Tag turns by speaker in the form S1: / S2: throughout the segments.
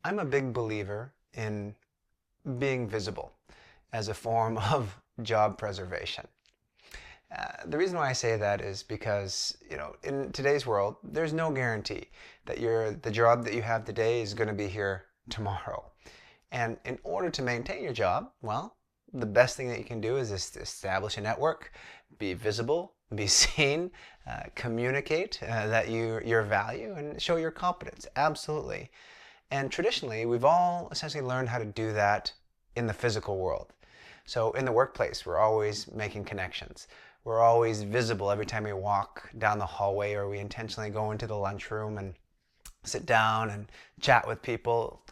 S1: I'm a big believer in being visible as a form of job preservation. The reason why I say that is because, in today's world, there's no guarantee that the job that you have today is going to be here tomorrow. And in order to maintain your job, well, the best thing that you can do is just establish a network, be visible, be seen, communicate that your value, and show your competence. Absolutely. And traditionally, we've all essentially learned how to do that in the physical world. So in the workplace, we're always making connections. We're always visible every time we walk down the hallway, or we intentionally go into the lunchroom and sit down and chat with people.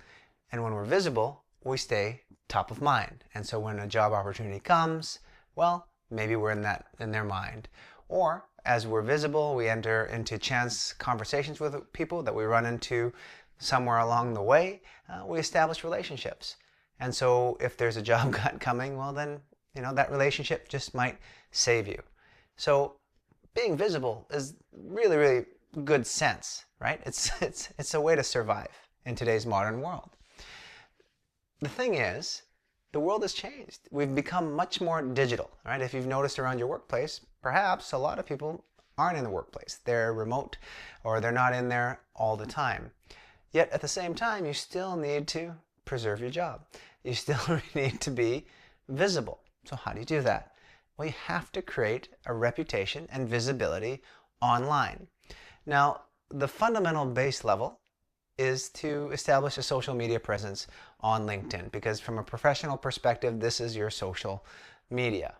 S1: And when we're visible, we stay top of mind. And so when a job opportunity comes, well, maybe we're in their mind. Or as we're visible, we enter into chance conversations with people that we run into somewhere along the way. We establish relationships. And so if there's a job cut coming, well then, that relationship just might save you. So being visible is really, really good sense, right? It's a way to survive in today's modern world. The thing is, the world has changed. We've become much more digital, right? If you've noticed around your workplace, perhaps a lot of people aren't in the workplace. They're remote, or they're not in there all the time. Yet at the same time, you still need to preserve your job. You still need to be visible. So how do you do that? Well, you have to create a reputation and visibility online. Now, the fundamental base level is to establish a social media presence on LinkedIn, because from a professional perspective, this is your social media.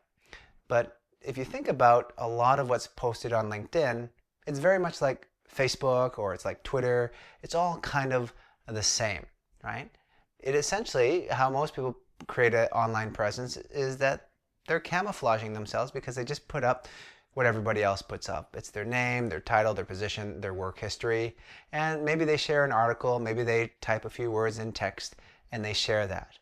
S1: But if you think about a lot of what's posted on LinkedIn, it's very much like Facebook, or it's like Twitter. It's all kind of the same, right? It essentially, how most people create an online presence is that they're camouflaging themselves, because they just put up what everybody else puts up. It's their name, their title, their position, their work history, and maybe they share an article, maybe they type a few words in text and they share that.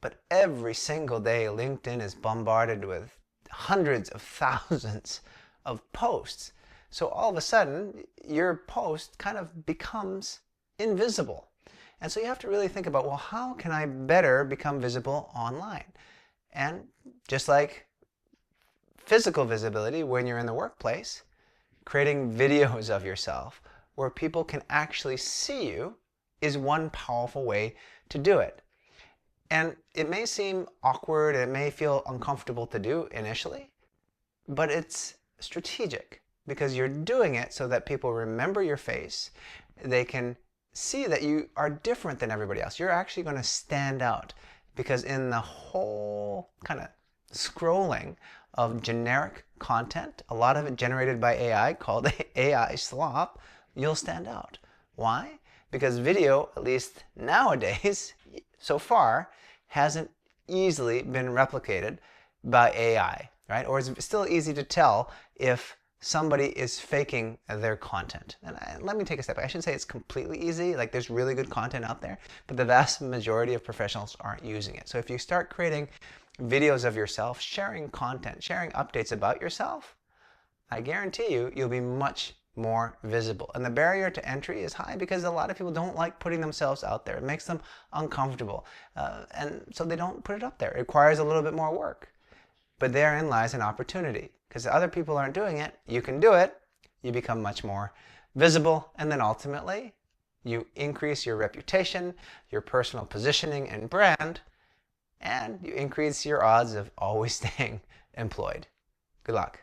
S1: But every single day, LinkedIn is bombarded with hundreds of thousands of posts. So all of a sudden, your post kind of becomes invisible. And so you have to really think about, well, how can I better become visible online? And just like physical visibility when you're in the workplace, creating videos of yourself where people can actually see you is one powerful way to do it. And it may seem awkward, it may feel uncomfortable to do initially, but it's strategic, because you're doing it so that people remember your face. They can see that you are different than everybody else. You're actually going to stand out, because in the whole kind of scrolling of generic content, a lot of it generated by AI, called AI Slop, you'll stand out. Why? Because video, at least nowadays, so far, hasn't easily been replicated by AI, right? Or it's still easy to tell if somebody is faking their content. And let me take a step back. I shouldn't say it's completely easy. Like, there's really good content out there, but the vast majority of professionals aren't using it. So if you start creating videos of yourself, sharing content, sharing updates about yourself, I guarantee you'll be much more visible. And the barrier to entry is high, because a lot of people don't like putting themselves out there. It makes them uncomfortable. And so they don't put it up there. It requires a little bit more work. But therein lies an opportunity, because other people aren't doing it. You can do it. You become much more visible, and then ultimately you increase your reputation, your personal positioning and brand, and you increase your odds of always staying employed. Good luck.